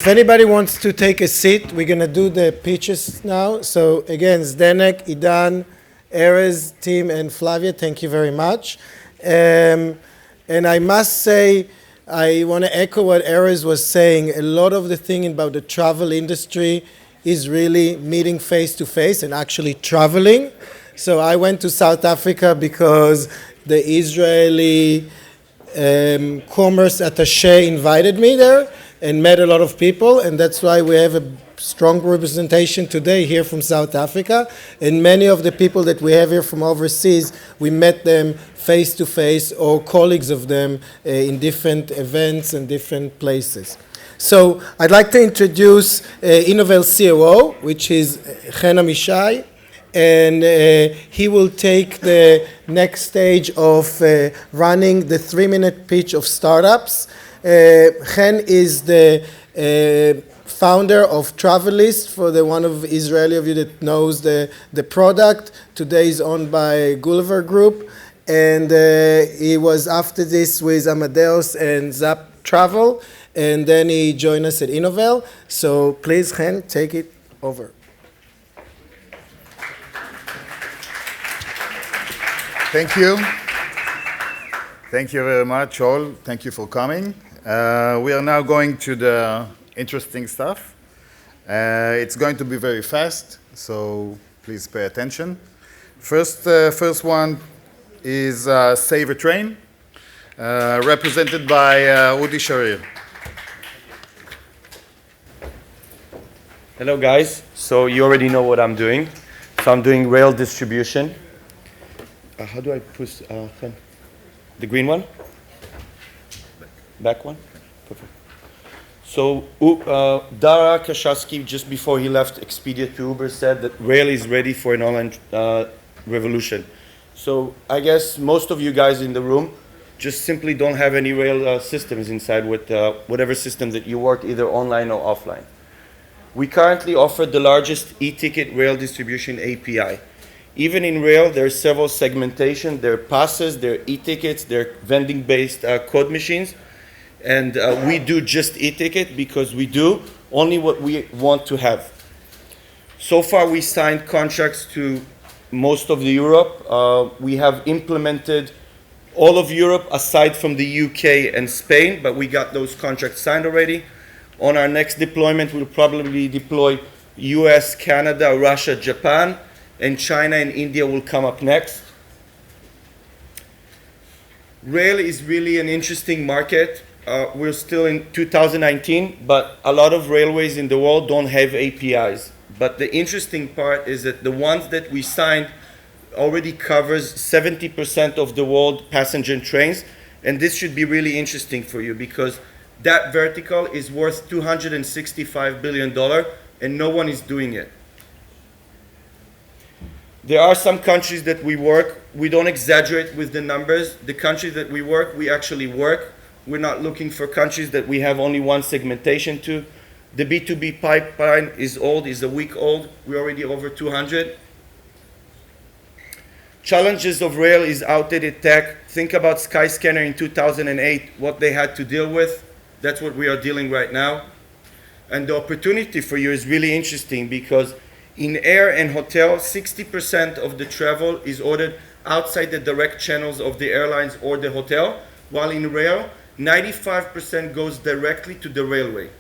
anybody wants to take a seat, we're going to do the pitches now. So again, Zdenek, Idan, Erez, Tim, and Flavia, thank you very much. And I must say, I want to echo what Erez was saying. A lot of the thing about the travel industry is really meeting face-to-face and actually traveling. So I went to South Africa because the Israeli commerce attaché invited me there and met a lot of people, and that's why we have a strong representation today here from South Africa. And many of the people that we have here from overseas, we met them face to face or colleagues of them in different events and different places. So I'd like to introduce Innovel COO, which is Chen Amishai, and he will take the next stage of running the 3-minute pitch of startups. Chen is the founder of Travelist, for the one of Israeli of you that knows the product. Today is owned by Gulliver Group, and he was after this with Amadeus and Zap Travel, and then he joined us at Innovel. So please, Chen, take it over. Thank you. Thank you very much, all. Thank you for coming. We are now going to the interesting stuff. It's going to be very fast, so please pay attention. First one is Save a Train, represented by Udi Sharir. Hello, guys. So you already know what I'm doing. So I'm doing rail distribution. How do I push the green one? Back one? Perfect. So Dara Kashasky, just before he left Expedia to Uber, said that rail is ready for an online revolution. So I guess most of you guys in the room just simply don't have any rail systems inside with whatever system that you work, either online or offline. We currently offer the largest e-ticket rail distribution API. Even in rail, there are several segmentation. There are passes, there are e-tickets, there are vending-based code machines. And we do just e-ticket because we do only what we want to have. So far, we signed contracts to most of the Europe. We have implemented all of Europe aside from the UK and Spain, but we got those contracts signed already. On our next deployment, we'll probably deploy US, Canada, Russia, Japan, and China and India will come up next. Rail is really an interesting market. We're still in 2019, but a lot of railways in the world don't have APIs. But the interesting part is that the ones that we signed already covers 70% of the world passenger trains, and this should be really interesting for you because that vertical is worth $265 billion, and no one is doing it. There are some countries that we work. We don't exaggerate with the numbers. The countries that we work, we actually work. We're not looking for countries that we have only one segmentation to. The B2B pipeline is old, is a week old. We're already over 200. Challenges of rail is outdated tech. Think about Skyscanner in 2008, what they had to deal with. That's what we are dealing right now. And the opportunity for you is really interesting because in air and hotel, 60% of the travel is ordered outside the direct channels of the airlines or the hotel, while in rail, 95% goes directly to the railway.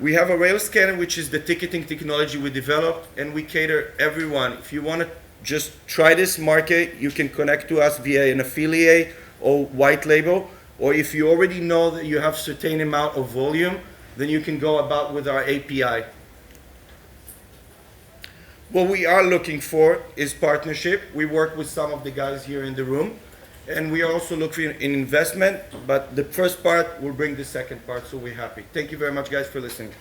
We have a rail scanner, which is the ticketing technology we developed, and we cater everyone. If you want to just try this market, you can connect to us via an affiliate or white label, or if you already know that you have certain amount of volume, then you can go about with our API. What we are looking for is partnership. We work with some of the guys here in the room, and we are also looking in investment, but the first part will bring the second part, so we're happy. Thank you very much, guys, for listening.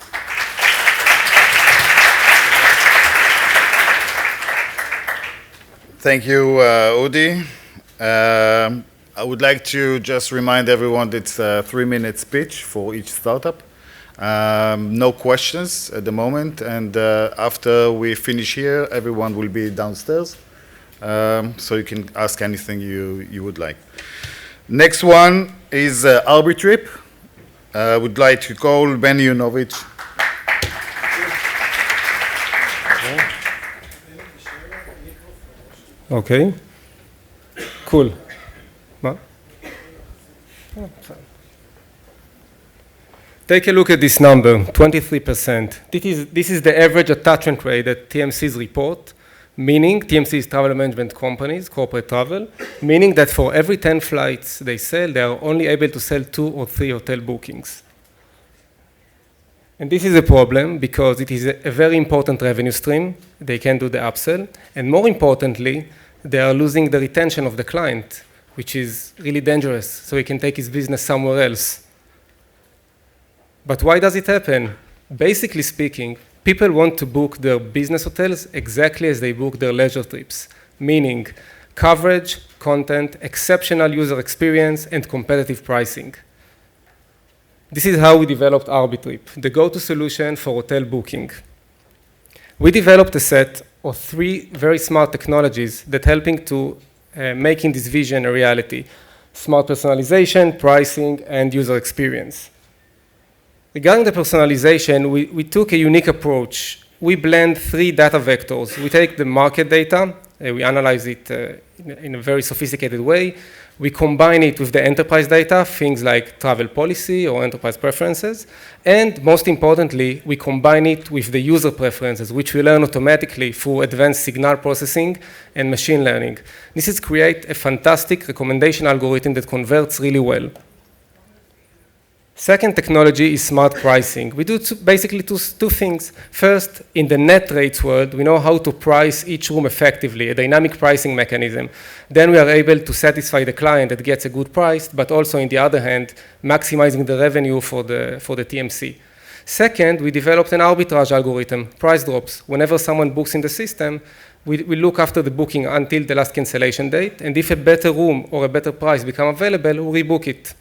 Thank you, Udi. I would like to just remind everyone that it's a 3-minute speech for each startup. No questions at the moment, and after we finish here, everyone will be downstairs, so you can ask anything you would like. Next one is Arbitrip. I would like to call Ben Yunovich. Okay. Cool. Ma? Oh, fine. Take a look at this number, 23%. This is the average attachment rate that TMCs report, meaning TMC is travel management companies, corporate travel, meaning that for every 10 flights they sell, they are only able to sell 2 or 3 hotel bookings. And this is a problem because it is a very important revenue stream. They can do the upsell. And more importantly, they are losing the retention of the client, which is really dangerous, so he can take his business somewhere else. But why does it happen? Basically speaking, people want to book their business hotels exactly as they book their leisure trips, meaning coverage, content, exceptional user experience, and competitive pricing. This is how we developed Arbitrip, the go-to solution for hotel booking. We developed a set of 3 very smart technologies that helping to making this vision a reality: smart personalization, pricing, and user experience. Regarding the personalization, we took a unique approach. We blend 3 data vectors. We take the market data, we analyze it in a very sophisticated way. We combine it with the enterprise data, things like travel policy or enterprise preferences. And most importantly, we combine it with the user preferences, which we learn automatically through advanced signal processing and machine learning. This is create a fantastic recommendation algorithm that converts really well. Second technology is smart pricing. We do basically two things. First, in the net rates world, we know how to price each room effectively, a dynamic pricing mechanism. Then we are able to satisfy the client that gets a good price, but also, on the other hand, maximizing the revenue for the TMC. Second, we developed an arbitrage algorithm, price drops. Whenever someone books in the system, we look after the booking until the last cancellation date, and if a better room or a better price become available, we rebook it.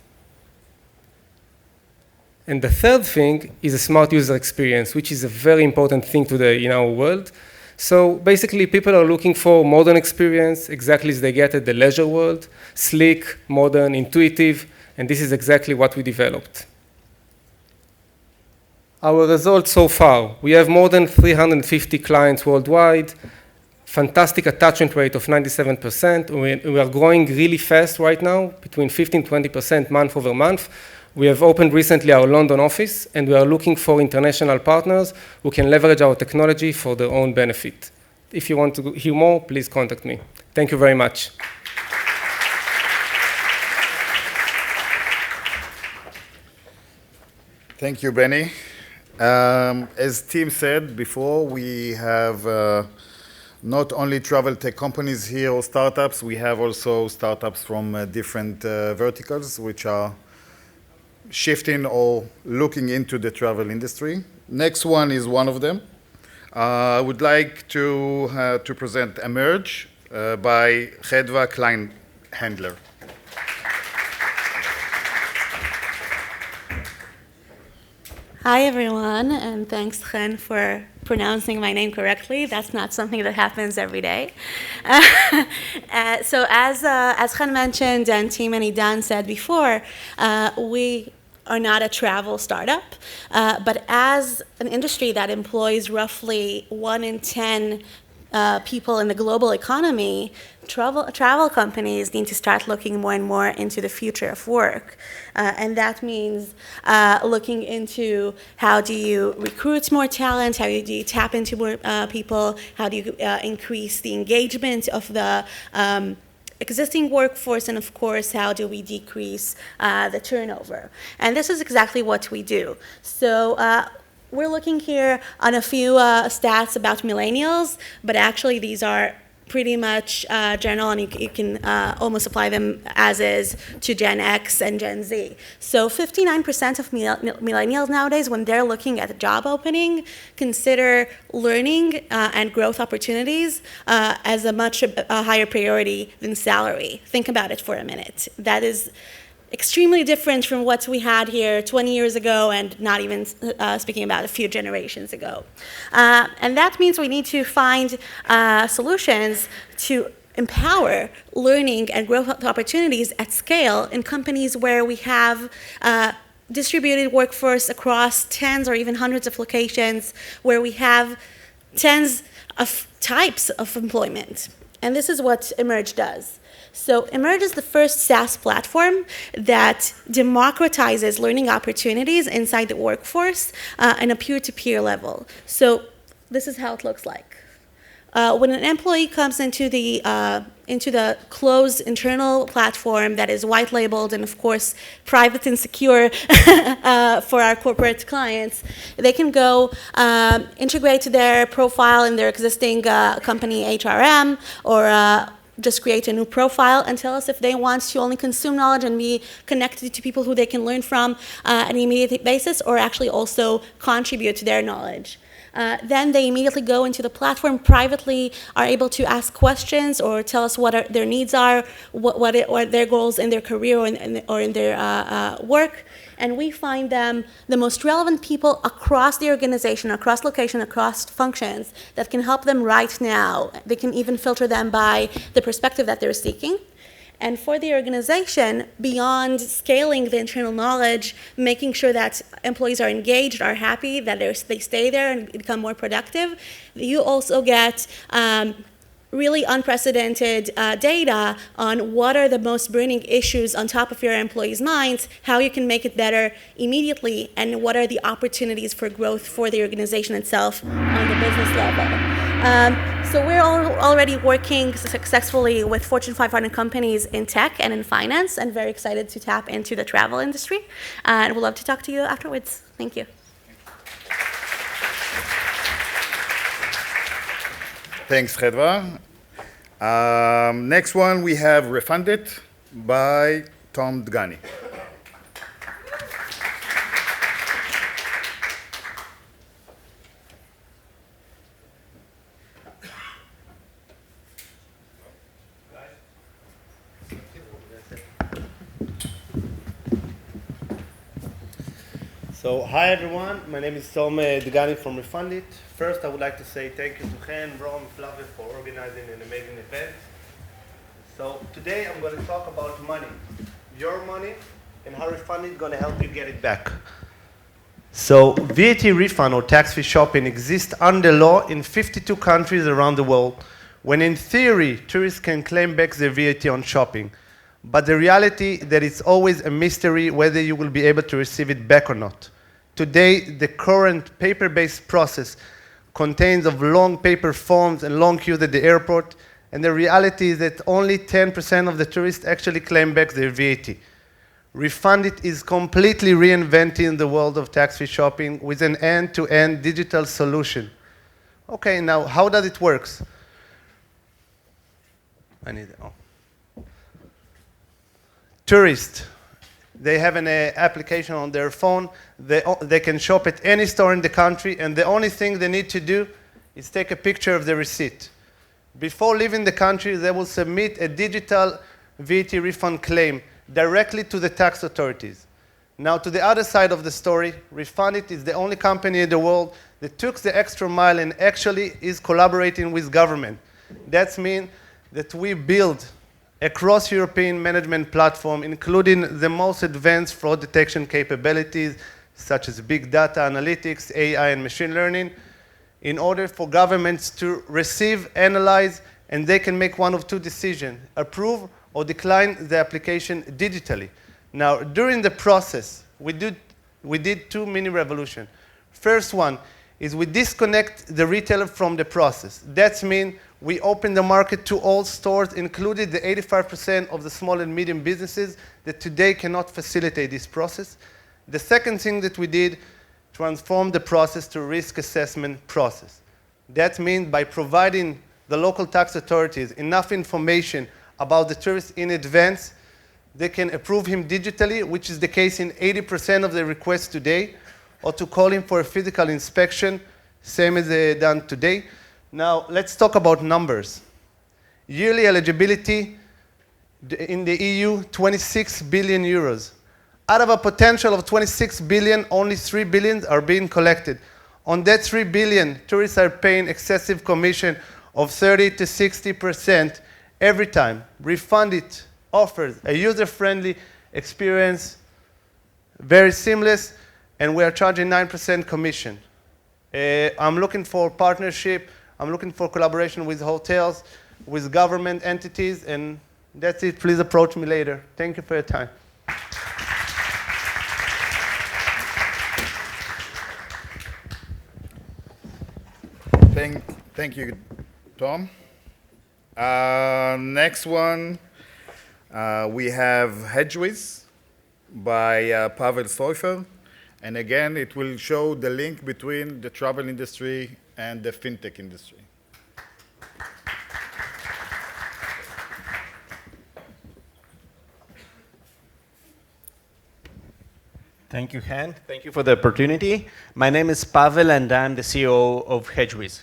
And the third thing is a smart user experience, which is a very important thing today in our world. So basically, people are looking for modern experience, exactly as they get at the leisure world, sleek, modern, intuitive, and this is exactly what we developed. Our results so far: we have more than 350 clients worldwide, fantastic attachment rate of 97%. We are growing really fast right now, between 15-20% month over month. We have opened recently our London office, and we are looking for international partners who can leverage our technology for their own benefit. If you want to hear more, please contact me. Thank you very much. Thank you, Benny. As Tim said before, we have not only travel tech companies here or startups, we have also startups from different verticals, which are shifting or looking into the travel industry. Next one is one of them. I would like to present Emerge by Chedva Kleinhandler. Hi, everyone, and thanks, Chen, for pronouncing my name correctly. That's not something that happens every day. So as Chen mentioned and Tim and Idan said before, we are not a travel startup, but as an industry that employs roughly 1 in 10 people in the global economy, travel companies need to start looking more and more into the future of work. And that means looking into how do you recruit more talent, how do you tap into more people, how do you increase the engagement of the existing workforce, and of course, how do we decrease the turnover? And this is exactly what we do. So we're looking here on a few stats about millennials, but actually these are pretty much general, and you can almost apply them as is to Gen X and Gen Z. So 59% of millennials nowadays, when they're looking at a job opening, consider learning and growth opportunities as a much higher priority than salary. Think about it for a minute. That is extremely different from what we had here 20 years ago, and not even speaking about a few generations ago. And that means we need to find solutions to empower learning and growth opportunities at scale in companies where we have distributed workforce across tens or even hundreds of locations, where we have tens of types of employment. And this is what Emerge does. So Emerge is the first SaaS platform that democratizes learning opportunities inside the workforce on a peer-to-peer level. So this is how it looks like. When an employee comes into the closed internal platform that is white labeled and of course private and secure for our corporate clients, they can go integrate their profile in their existing company HRM, or just create a new profile and tell us if they want to only consume knowledge and be connected to people who they can learn from on an immediate basis, or actually also contribute to their knowledge. Then they immediately go into the platform privately, are able to ask questions or tell us what their needs are, what are their goals in their career or in their work. And we find them the most relevant people across the organization, across location, across functions that can help them right now. They can even filter them by the perspective that they're seeking. And for the organization, beyond scaling the internal knowledge, making sure that employees are engaged, are happy, that they stay there and become more productive, you also get really unprecedented data on what are the most burning issues on top of your employees' minds, how you can make it better immediately, and what are the opportunities for growth for the organization itself on the business level. So we're already working successfully with Fortune 500 companies in tech and in finance, and very excited to tap into the travel industry. And we'd love to talk to you afterwards. Thank you. Thanks, Chedva. Next one, we have Refund It by Tom Dgani. So, hi everyone, my name is Tom Dgani from Refund It. First, I would like to say thank you to Chen, Rom, Flavia for organizing an amazing event. So, today I'm going to talk about money, your money, and how Refund It is going to help you get it back. So, VAT refund or tax-free shopping exists under law in 52 countries around the world, when in theory, tourists can claim back their VAT on shopping. But the reality is that it's always a mystery whether you will be able to receive it back or not. Today, the current paper-based process contains of long paper forms and long queues at the airport, and the reality is that only 10% of the tourists actually claim back their VAT. Refund It is completely reinventing the world of tax-free shopping with an end-to-end digital solution. Okay, now how does it work? Tourists. They have an application on their phone. They can shop at any store in the country, and the only thing they need to do is take a picture of the receipt. Before leaving the country, they will submit a digital VAT refund claim directly to the tax authorities. Now, to the other side of the story, Refund It is the only company in the world that took the extra mile and actually is collaborating with government. That means that we build a cross-European management platform, including the most advanced fraud detection capabilities, such as big data analytics, AI, and machine learning, in order for governments to receive, analyze, and they can make one of two decisions: approve or decline the application digitally. Now, during the process, we did two mini revolutions. First one is we disconnect the retailer from the process. That means we open the market to all stores, including the 85% of the small and medium businesses that today cannot facilitate this process. The second thing that we did, transform the process to a risk assessment process. That means by providing the local tax authorities enough information about the tourist in advance, they can approve him digitally, which is the case in 80% of the requests today, or to call him for a physical inspection, same as done today. Now, let's talk about numbers. Yearly eligibility in the EU, 26 billion euros. Out of a potential of 26 billion, only 3 billion are being collected. On that 3 billion, tourists are paying excessive commission of 30 to 60%, every time. Refund it offers a user-friendly experience, very seamless, and we are charging 9% commission. I'm looking for partnership. I'm looking for collaboration with hotels, with government entities, and that's it. Please approach me later. Thank you for your time. Thank you, Tom. Next one, we have HedgeWiz by Pavel Soifer. And again, it will show the link between the travel industry and the fintech industry. Thank you, Han. Thank you for the opportunity. My name is Pavel, and I'm the CEO of HedgeWiz.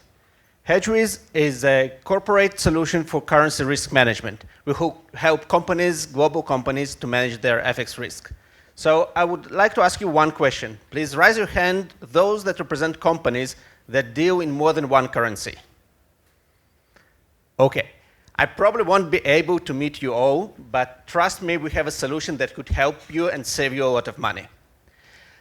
HedgeWiz is a corporate solution for currency risk management. We help companies, global companies, to manage their FX risk. So I would like to ask you one question. Please raise your hand, those that represent companies that deal in more than one currency. Okay. I probably won't be able to meet you all, but trust me, we have a solution that could help you and save you a lot of money.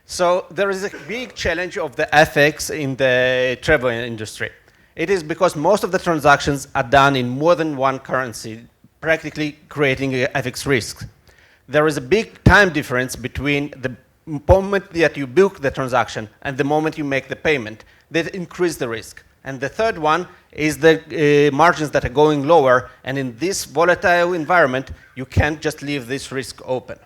So there is a big challenge of the FX in the travel industry. It is because most of the transactions are done in more than one currency, practically creating a FX risk. There is a big time difference between the moment that you book the transaction and the moment you make the payment that increase the risk. And the third one is the margins that are going lower, and in this volatile environment, you can't just leave this risk open.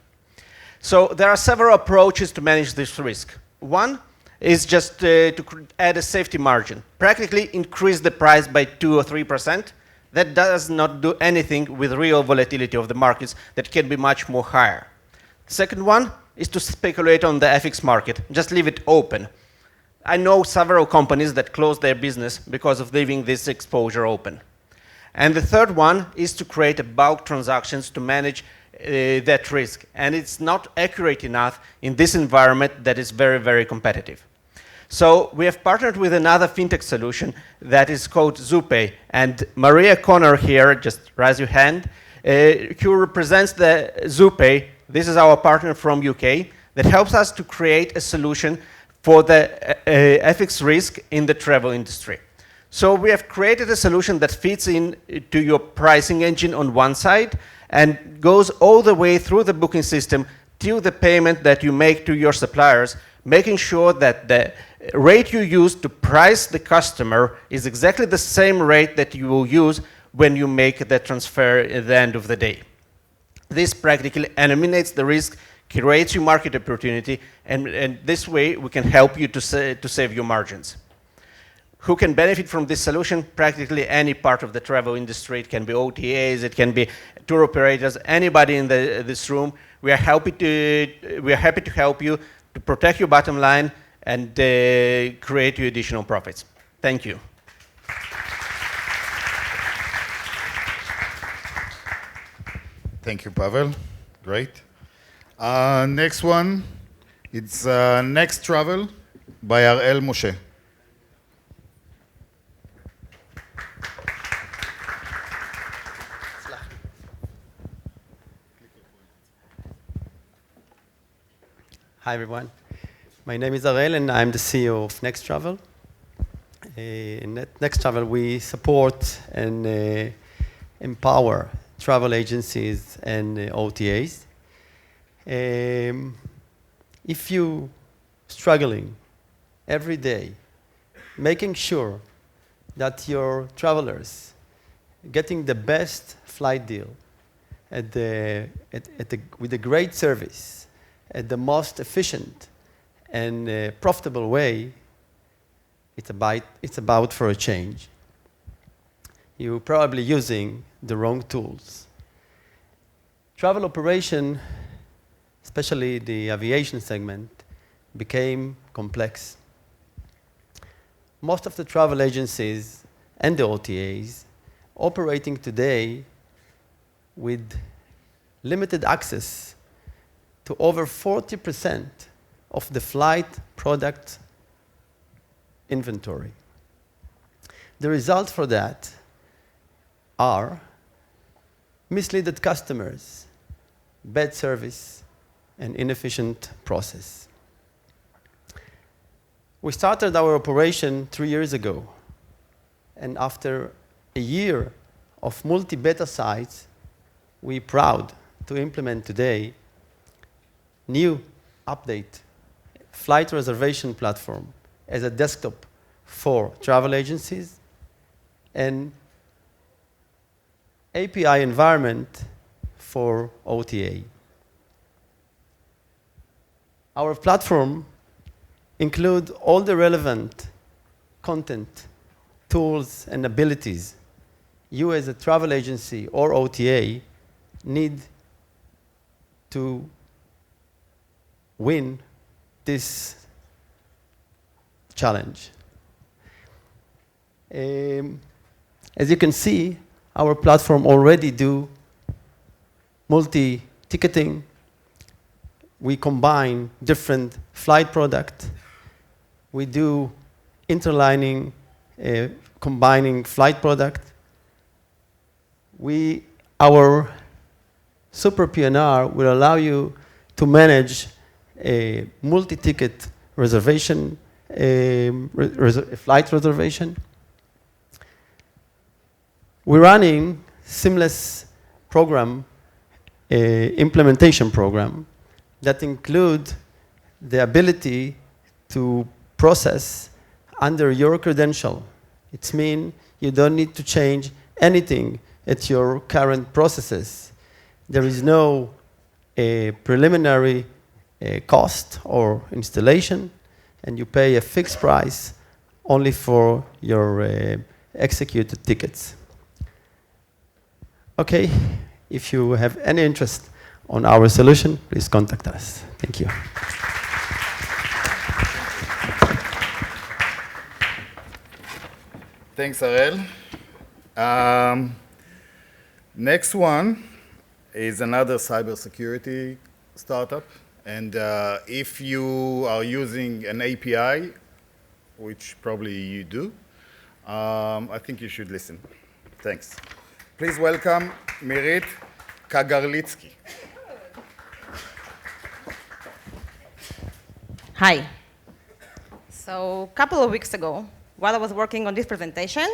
So there are several approaches to manage this risk. One is just to add a safety margin, practically increase the price by 2 or 3%. That does not do anything with real volatility of the markets that can be much more higher. Second one is to speculate on the FX market, just leave it open. I know several companies that close their business because of leaving this exposure open. And the third one is to create a bulk transactions to manage that risk. And it's not accurate enough in this environment that is very, very competitive. So we have partnered with another fintech solution that is called Zupay. And Maria Connor here, just raise your hand, who represents the Zupay. This is our partner from UK that helps us to create a solution for the FX risk in the travel industry. So we have created a solution that fits in to your pricing engine on one side and goes all the way through the booking system till the payment that you make to your suppliers, making sure that the rate you use to price the customer is exactly the same rate that you will use when you make the transfer at the end of the day. This practically eliminates the risk, creates your market opportunity, and this way we can help you to save your margins. Who can benefit from this solution? Practically any part of the travel industry. It can be OTAs, it can be tour operators, anybody in this room. We are happy to help you to protect your bottom line and create you additional profits. Thank you. Thank you, Pavel. Great. Next one, it's Next Travel by Ariel Moshe. Hi, everyone. My name is Ariel, and I'm the CEO of Next Travel. In Next Travel, we support and empower travel agencies and OTAs. If you're struggling every day, making sure that your travelers getting the best flight deal with a great service, at the most efficient and profitable way, it's about for a change. You're probably using the wrong tools. Travel operation, especially the aviation segment, became complex. Most of the travel agencies and the OTAs operating today with limited access to over 40% of the flight product inventory. The results for that are misleaded customers, bad service, and inefficient process. We started our operation 3 years ago, and after a year of multi-beta sites, we're proud to implement today new update flight reservation platform as a desktop for travel agencies and API environment for OTA. Our platform includes all the relevant content, tools, and abilities you as a travel agency or OTA need to win this challenge. As you can see, our platform already do multi-ticketing. We combine different flight product. We do interlining, combining flight product. Our Super PNR will allow you to manage a multi-ticket reservation, flight reservation. We're running seamless program, implementation program that include the ability to process under your credential. It means you don't need to change anything at your current processes. There is no preliminary cost or installation, and you pay a fixed price only for your executed tickets. Okay, if you have any interest on our solution, please contact us. Thank you. Thanks, Ariel. Next one is another cybersecurity startup. And if you are using an API, which probably you do, I think you should listen. Thanks. Please welcome Mirit Kagarlitsky. Hi. So a couple of weeks ago, while I was working on this presentation,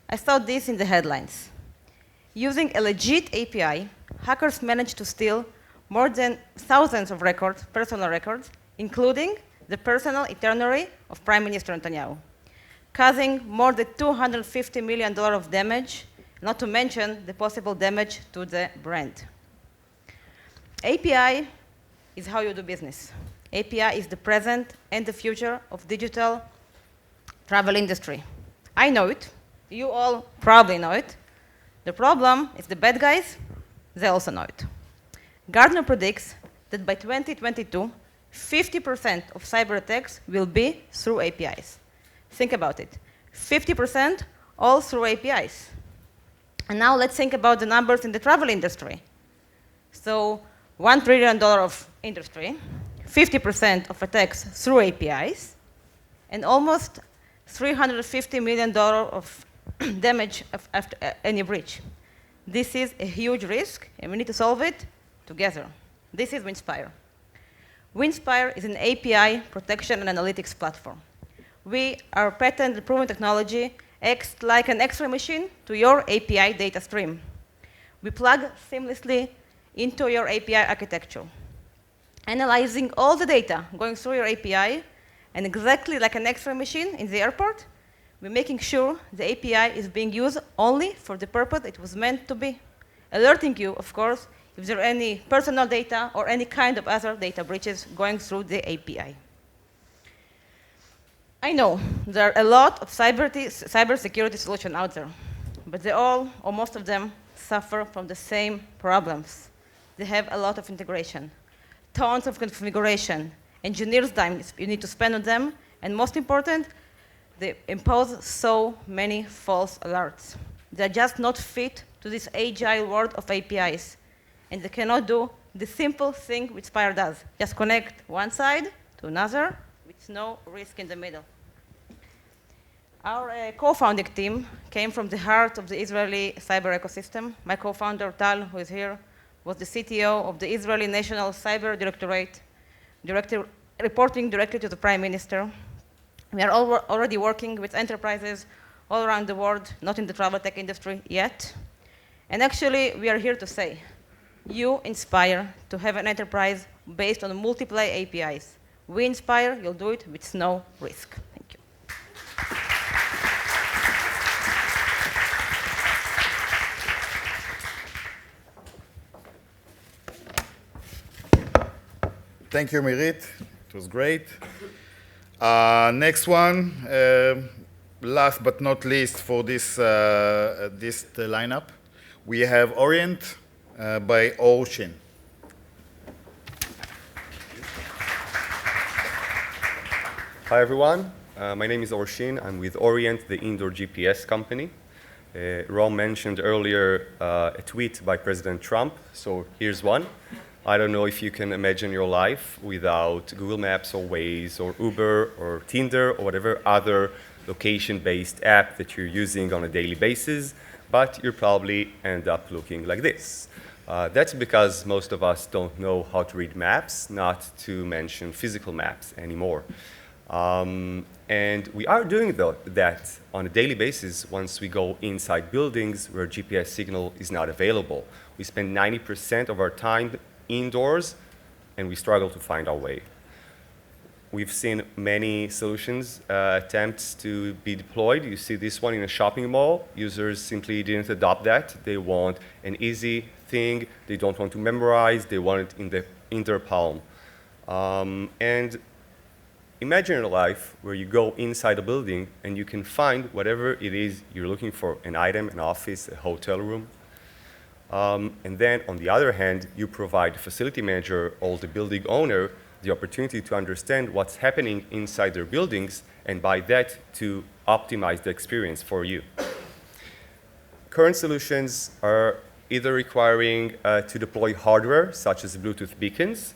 I saw this in the headlines. Using a legit API, hackers managed to steal more than thousands of records, personal records, including the personal itinerary of Prime Minister Netanyahu, causing more than $250 million of damage, not to mention the possible damage to the brand. API is how you do business. API is the present and the future of digital travel industry. I know it. You all probably know it. The problem is the bad guys, they also know it. Gartner predicts that by 2022, 50% of cyber attacks will be through APIs. Think about it. 50% all through APIs. And now let's think about the numbers in the travel industry. So $1 trillion of industry, 50% of attacks through APIs, and almost $350 million of damage after any breach. This is a huge risk, and we need to solve it together. This is Windspire. Windspire is an API protection and analytics platform. Our patent-proven technology acts like an X-ray machine to your API data stream. We plug seamlessly into your API architecture, analyzing all the data going through your API, and exactly like an X-ray machine in the airport, we're making sure the API is being used only for the purpose it was meant to be, alerting you, of course, if there are any personal data or any kind of other data breaches going through the API. I know there are a lot of cybersecurity solutions out there, but they all, or most of them, suffer from the same problems. They have a lot of integration, tons of configuration, engineers' time you need to spend on them, and most important, they impose so many false alerts. They're just not fit to this agile world of APIs, and they cannot do the simple thing which Spire does. Just connect one side to another with no risk in the middle. Our co-founding team came from the heart of the Israeli cyber ecosystem. My co-founder, Tal, who is here, was the CTO of the Israeli National Cyber Directorate, reporting directly to the Prime Minister. We are already working with enterprises all around the world, not in the travel tech industry yet. And actually, we are here to say, you inspire to have an enterprise based on multiple APIs. We inspire, you'll do it with no risk. Thank you. Thank you, Mirit. It was great. Next one, last but not least for this lineup, we have Orient by Ocean. Hi, everyone. My name is Orshin. I'm with Orient, the indoor GPS company. Ron mentioned earlier a tweet by President Trump, so here's one. I don't know if you can imagine your life without Google Maps or Waze or Uber or Tinder or whatever other location-based app that you're using on a daily basis, but you probably end up looking like this. That's because most of us don't know how to read maps, not to mention physical maps anymore. And we are doing that on a daily basis once we go inside buildings where GPS signal is not available. We spend 90% of our time indoors, and we struggle to find our way. We've seen many solutions, attempts to be deployed. You see this one in a shopping mall. Users simply didn't adopt that. They want an easy thing. They don't want to memorize. They want it in their palm. And imagine a life where you go inside a building and you can find whatever it is you're looking for, an item, an office, a hotel room. And then, on the other hand, you provide the facility manager or the building owner the opportunity to understand what's happening inside their buildings, and by that, to optimize the experience for you. Current solutions are either requiring to deploy hardware, such as Bluetooth beacons,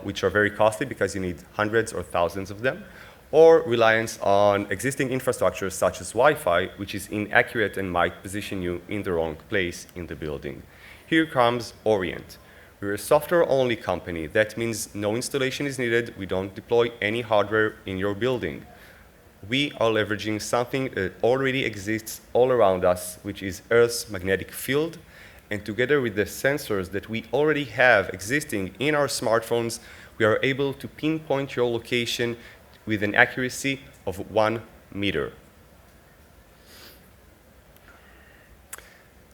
which are very costly because you need hundreds or thousands of them, or reliance on existing infrastructure such as Wi-Fi, which is inaccurate and might position you in the wrong place in the building. Here comes Orient. We're a software-only company. That means no installation is needed. We don't deploy any hardware in your building. We are leveraging something that already exists all around us, which is Earth's magnetic field, and together with the sensors that we already have existing in our smartphones, we are able to pinpoint your location with an accuracy of 1 meter.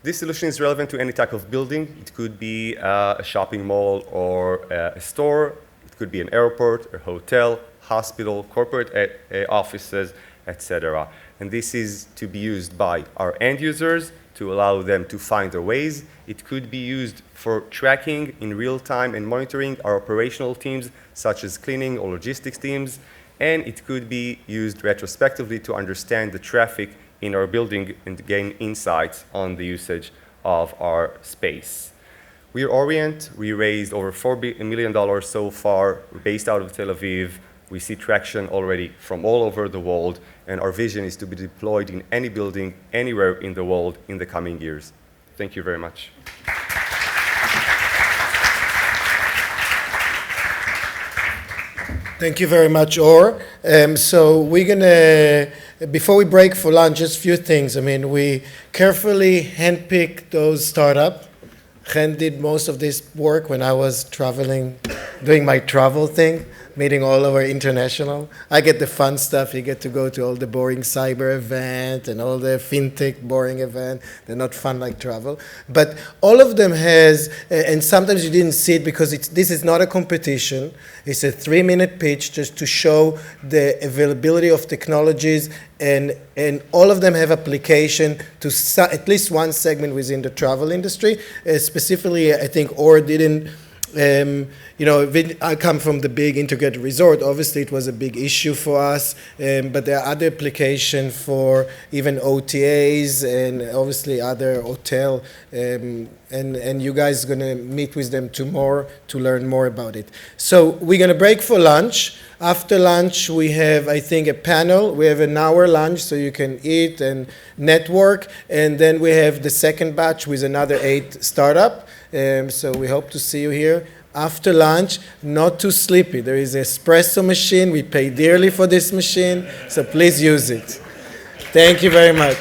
This solution is relevant to any type of building. It could be a shopping mall or a store. It could be an airport, a hotel, hospital, corporate offices, etc. And this is to be used by our end users to allow them to find their ways. It could be used for tracking in real time and monitoring our operational teams, such as cleaning or logistics teams. And it could be used retrospectively to understand the traffic in our building and gain insights on the usage of our space. We're Orient. We raised over $4 million so far. We're based out of Tel Aviv. We see traction already from all over the world, and our vision is to be deployed in any building, anywhere in the world in the coming years. Thank you very much. Thank you very much, Or. So we're gonna, before we break for lunch, just a few things. I mean, we carefully handpicked those startups. Chen did most of this work when I was traveling, doing my travel thing, meeting all over international. I get the fun stuff. You get to go to all the boring cyber event and all the fintech boring event. They're not fun like travel. But all of them has, and sometimes you didn't see it because this is not a competition. It's a 3-minute pitch just to show the availability of technologies, and all of them have application to at least one segment within the travel industry. Specifically, I think Or didn't. You know, I come from the big integrated resort. Obviously, it was a big issue for us, but there are other applications for even OTAs and obviously other hotel. And you guys are going to meet with them tomorrow to learn more about it. So we're going to break for lunch. After lunch, we have, I think, a panel. We have an hour lunch so you can eat and network. And then we have the second batch with another 8 startup. So we hope to see you here. After lunch, not too sleepy. There is an espresso machine. We pay dearly for this machine, so please use it. Thank you very much.